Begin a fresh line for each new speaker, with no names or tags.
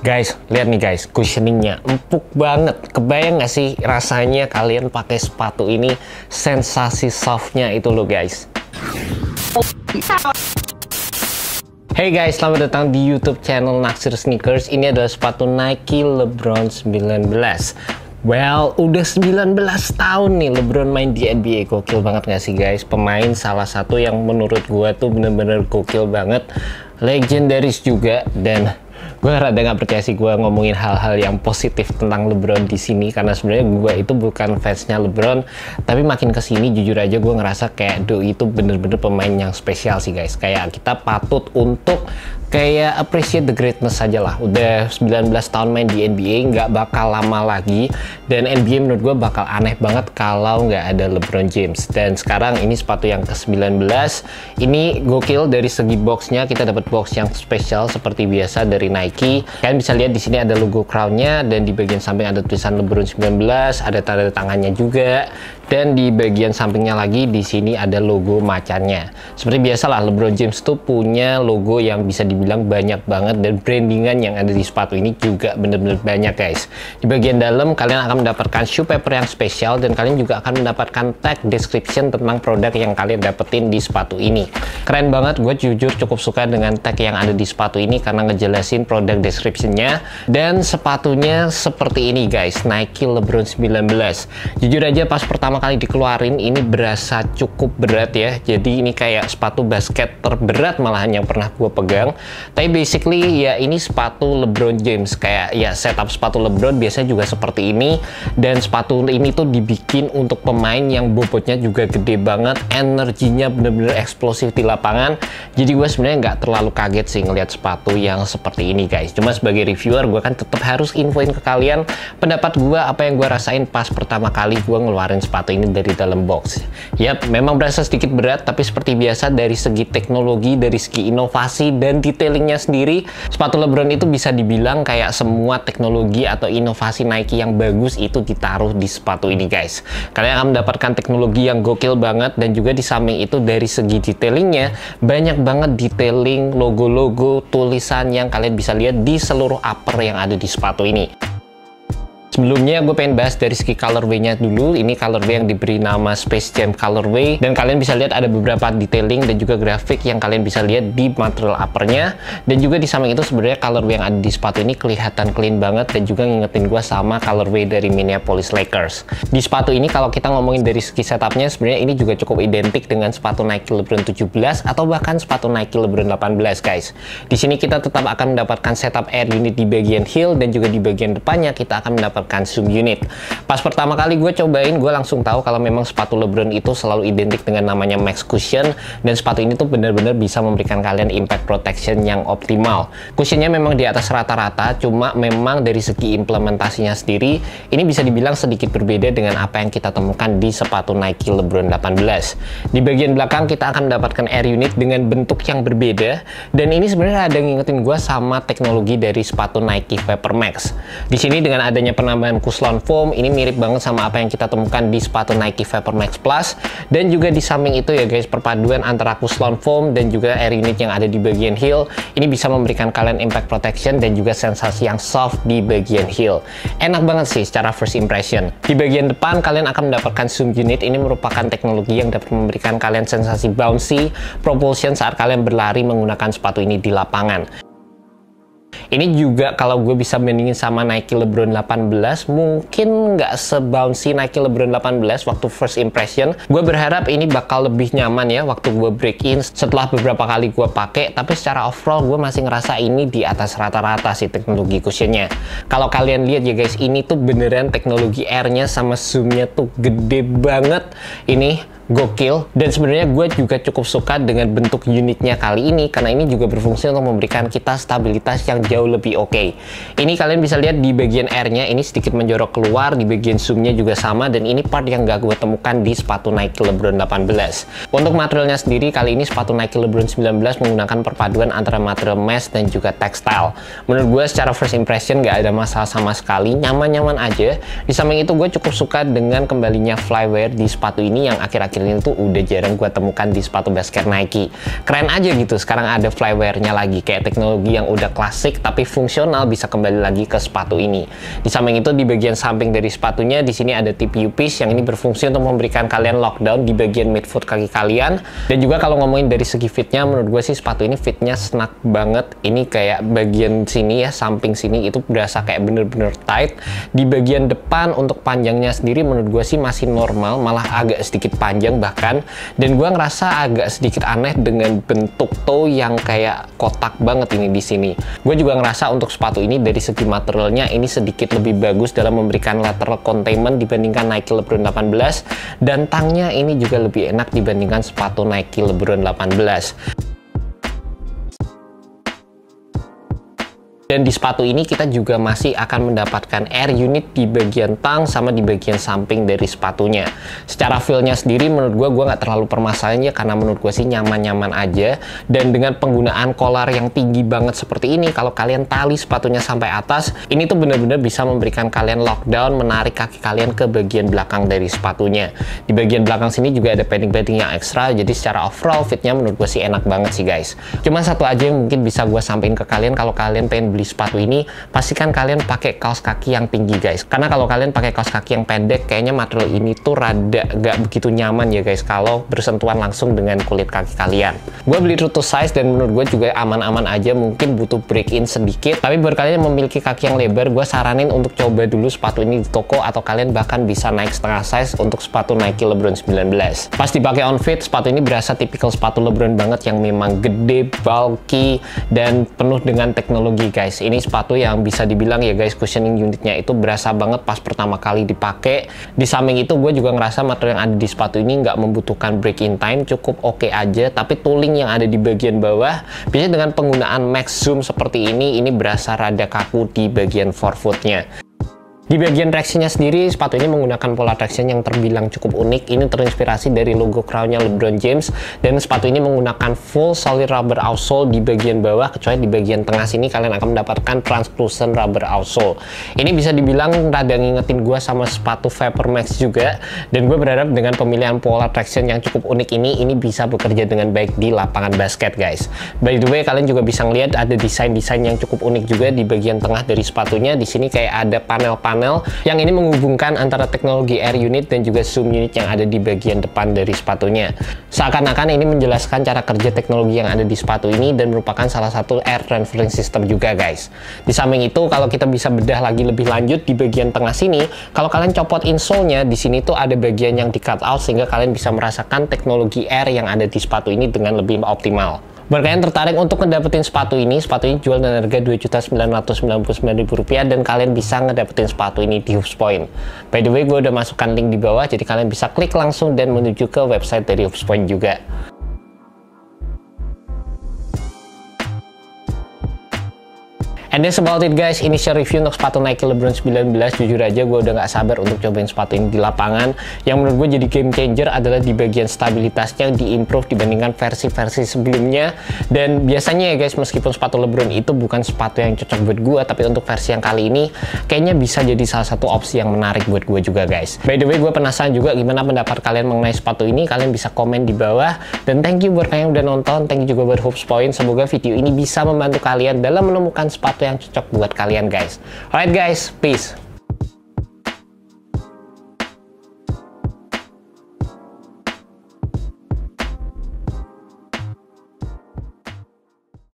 Guys, lihat nih guys, cushioningnya empuk banget. Kebayang nggak sih rasanya kalian pakai sepatu ini, sensasi softnya itu loh guys. Hey guys, selamat datang di YouTube channel Naksir Sneakers. Ini adalah sepatu Nike LeBron 19. Well, udah 19 tahun nih LeBron main di NBA. Gokil banget gak sih guys? Pemain salah satu yang menurut gua tuh bener-bener gokil banget, legendaris juga. Dan gue rada nggak percaya sih gue ngomongin hal-hal yang positif tentang LeBron di sini, karena sebenarnya gue itu bukan fansnya LeBron, tapi makin kesini jujur aja gue ngerasa kayak Doi itu bener-bener pemain yang spesial sih guys. Kayak kita patut untuk kayak appreciate the greatness aja lah. Udah 19 tahun main di NBA, nggak bakal lama lagi, dan NBA menurut gue bakal aneh banget kalau nggak ada LeBron James. Dan sekarang ini sepatu yang ke-19, ini gokil dari segi boxnya. Kita dapat box yang spesial seperti biasa dari Nike. Kalian bisa lihat di sini ada logo crown-nya, dan di bagian samping ada tulisan LeBron 19, ada tanda tangannya juga. Dan di bagian sampingnya lagi di sini ada logo macannya. Seperti biasalah LeBron James tuh punya logo yang bisa dibilang banyak banget, dan brandingan yang ada di sepatu ini juga bener-bener banyak guys. Di bagian dalam kalian akan mendapatkan shoe paper yang spesial, dan kalian juga akan mendapatkan tag description tentang produk yang kalian dapetin di sepatu ini. Keren banget, gue jujur cukup suka dengan tag yang ada di sepatu ini karena ngejelasin produk descriptionnya. Dan sepatunya seperti ini guys, Nike LeBron 19. Jujur aja pas pertama kali dikeluarin ini berasa cukup berat ya. Jadi ini kayak sepatu basket terberat malahan yang pernah gue pegang. Tapi basically ya ini sepatu LeBron James, kayak ya setup sepatu LeBron biasanya juga seperti ini. Dan sepatu ini tuh dibikin untuk pemain yang bobotnya juga gede banget, energinya bener-bener eksplosif di lapangan. Jadi gue sebenarnya nggak terlalu kaget sih ngelihat sepatu yang seperti ini guys. Cuma sebagai reviewer gue kan tetap harus infoin ke kalian pendapat gue, apa yang gue rasain pas pertama kali gue ngeluarin sepatu ini dari dalam box. Yap, memang berasa sedikit berat, tapi seperti biasa dari segi teknologi, dari segi inovasi dan detailingnya sendiri, sepatu LeBron itu bisa dibilang kayak semua teknologi atau inovasi Nike yang bagus itu ditaruh di sepatu ini guys. Kalian akan mendapatkan teknologi yang gokil banget, dan juga di samping itu dari segi detailingnya banyak banget detailing logo-logo, tulisan yang kalian bisa lihat di seluruh upper yang ada di sepatu ini. Sebelumnya gue pengen bahas dari segi colorway-nya dulu. Ini colorway yang diberi nama Space Jam colorway, dan kalian bisa lihat ada beberapa detailing dan juga grafik yang kalian bisa lihat di material uppernya. Dan juga di samping itu sebenarnya colorway yang ada di sepatu ini kelihatan clean banget, dan juga ngingetin gue sama colorway dari Minneapolis Lakers. Di sepatu ini kalau kita ngomongin dari segi setupnya, sebenarnya ini juga cukup identik dengan sepatu Nike LeBron 17 atau bahkan sepatu Nike LeBron 18 guys. Di sini kita tetap akan mendapatkan setup air unit di bagian heel, dan juga di bagian depannya kita akan mendapatkan zoom unit. Pas pertama kali gue cobain, gue langsung tahu kalau memang sepatu LeBron itu selalu identik dengan namanya Max Cushion, dan sepatu ini tuh benar-benar bisa memberikan kalian impact protection yang optimal. Cushionnya memang di atas rata-rata, cuma memang dari segi implementasinya sendiri ini bisa dibilang sedikit berbeda dengan apa yang kita temukan di sepatu Nike LeBron 18. Di bagian belakang kita akan mendapatkan air unit dengan bentuk yang berbeda, dan ini sebenarnya ada ngingetin gue sama teknologi dari sepatu Nike Vapor Max. Di sini dengan adanya penambahan Cushlon foam, ini mirip banget sama apa yang kita temukan di sepatu Nike Vapor Max Plus. Dan juga di samping itu ya guys, perpaduan antara Cushlon foam dan juga air unit yang ada di bagian heel ini bisa memberikan kalian impact protection dan juga sensasi yang soft di bagian heel. Enak banget sih secara first impression. Di bagian depan kalian akan mendapatkan zoom unit. Ini merupakan teknologi yang dapat memberikan kalian sensasi bouncy propulsion saat kalian berlari menggunakan sepatu ini di lapangan. Ini juga kalau gue bisa bandingin sama Nike LeBron 18, mungkin nggak se-bouncy Nike LeBron 18 waktu first impression. Gue berharap ini bakal lebih nyaman ya waktu gue break in setelah beberapa kali gue pakai, tapi secara overall gue masih ngerasa ini di atas rata-rata sih teknologi cushionnya. Kalau kalian lihat ya guys, ini tuh beneran teknologi airnya sama zoomnya tuh gede banget. Ini gokil, dan sebenarnya gue juga cukup suka dengan bentuk unitnya kali ini, karena ini juga berfungsi untuk memberikan kita stabilitas yang jauh lebih oke. Ini kalian bisa lihat di bagian airnya ini sedikit menjorok keluar, di bagian zoomnya juga sama, dan ini part yang gak gue temukan di sepatu Nike LeBron 18. Untuk materialnya sendiri, kali ini sepatu Nike LeBron 19 menggunakan perpaduan antara material mesh dan juga textile. Menurut gue secara first impression gak ada masalah sama sekali, nyaman-nyaman aja. Di samping itu gue cukup suka dengan kembalinya flywire di sepatu ini yang akhir-akhir model ini tuh udah jarang gue temukan di sepatu basket Nike. Keren aja gitu, sekarang ada flywire-nya lagi, kayak teknologi yang udah klasik tapi fungsional bisa kembali lagi ke sepatu ini. Di samping itu, di bagian samping dari sepatunya, di sini ada TPU piece yang ini berfungsi untuk memberikan kalian lockdown di bagian midfoot kaki kalian. Dan juga kalau ngomongin dari segi fitnya, menurut gue sih sepatu ini fitnya snug banget. Ini kayak bagian sini ya, samping sini itu berasa kayak bener-bener tight. Di bagian depan untuk panjangnya sendiri menurut gue sih masih normal, malah agak sedikit panjang bahkan. Dan gue ngerasa agak sedikit aneh dengan bentuk toe yang kayak kotak banget ini di sini. Gue juga ngerasa untuk sepatu ini dari segi materialnya ini sedikit lebih bagus dalam memberikan lateral containment dibandingkan Nike LeBron 18, dan tangnya ini juga lebih enak dibandingkan sepatu Nike LeBron 18. Dan di sepatu ini kita juga masih akan mendapatkan air unit di bagian tang sama di bagian samping dari sepatunya. Secara feel-nya sendiri menurut gue nggak terlalu permasalahan ya, karena menurut gue sih nyaman-nyaman aja. Dan dengan penggunaan collar yang tinggi banget seperti ini, kalau kalian tali sepatunya sampai atas, ini tuh bener-bener bisa memberikan kalian lockdown, menarik kaki kalian ke bagian belakang dari sepatunya. Di bagian belakang sini juga ada padding-padding yang ekstra, jadi secara overall fitnya menurut gue sih enak banget sih guys. Cuman satu aja yang mungkin bisa gue sampaikan ke kalian, kalau kalian pengen beli sepatu ini, pastikan kalian pakai kaos kaki yang tinggi guys, karena kalau kalian pakai kaos kaki yang pendek, kayaknya material ini tuh rada gak begitu nyaman ya guys kalau bersentuhan langsung dengan kulit kaki kalian. Gue beli true to size dan menurut gue juga aman-aman aja, mungkin butuh break in sedikit, tapi buat kalian yang memiliki kaki yang lebar, gue saranin untuk coba dulu sepatu ini di toko, atau kalian bahkan bisa naik setengah size untuk sepatu Nike LeBron 19. Pas dipakai on fit, sepatu ini berasa tipikal sepatu LeBron banget yang memang gede, bulky, dan penuh dengan teknologi guys. Ini sepatu yang bisa dibilang ya guys, cushioning unitnya itu berasa banget pas pertama kali dipakai. Di samping itu gue juga ngerasa material yang ada di sepatu ini nggak membutuhkan break in time, cukup oke aja. Tapi tooling yang ada di bagian bawah, biasanya dengan penggunaan max zoom seperti ini berasa rada kaku di bagian forefootnya. Di bagian traction-nya sendiri, sepatu ini menggunakan pola traction yang terbilang cukup unik. Ini terinspirasi dari logo crown-nya LeBron James, dan sepatu ini menggunakan full solid rubber outsole di bagian bawah, kecuali di bagian tengah sini kalian akan mendapatkan translucent rubber outsole. Ini bisa dibilang rada ngingetin gue sama sepatu Vapor Max juga, dan gue berharap dengan pemilihan pola traction yang cukup unik ini bisa bekerja dengan baik di lapangan basket guys. By the way, kalian juga bisa ngeliat ada desain-desain yang cukup unik juga di bagian tengah dari sepatunya. Di sini kayak ada panel-panel yang ini menghubungkan antara teknologi air unit dan juga zoom unit yang ada di bagian depan dari sepatunya. Seakan-akan ini menjelaskan cara kerja teknologi yang ada di sepatu ini dan merupakan salah satu air transferring system juga guys. Di samping itu, kalau kita bisa bedah lagi lebih lanjut di bagian tengah sini, kalau kalian copot insole-nya, di sini tuh ada bagian yang di cut out sehingga kalian bisa merasakan teknologi air yang ada di sepatu ini dengan lebih optimal. Buat kalian tertarik untuk ngedapetin sepatu ini jual dengan harga Rp2.999.000 dan kalian bisa ngedapetin sepatu ini di Hoops Point. By the way, gue udah masukkan link di bawah, jadi kalian bisa klik langsung dan menuju ke website dari Hoops Point juga. And that's about it guys, initial review untuk sepatu Nike LeBron 19. Jujur aja gue udah gak sabar untuk cobain sepatu ini di lapangan. Yang menurut gue jadi game changer adalah di bagian stabilitasnya di-improve dibandingkan versi-versi sebelumnya. Dan biasanya ya guys, meskipun sepatu LeBron itu bukan sepatu yang cocok buat gue, tapi untuk versi yang kali ini kayaknya bisa jadi salah satu opsi yang menarik buat gue juga guys. By the way, gue penasaran juga gimana pendapat kalian mengenai sepatu ini. Kalian bisa komen di bawah. Dan thank you buat kalian yang udah nonton, thank you juga buat Hoops Point. Semoga video ini bisa membantu kalian dalam menemukan sepatu yang cocok buat kalian guys. Alright guys, peace.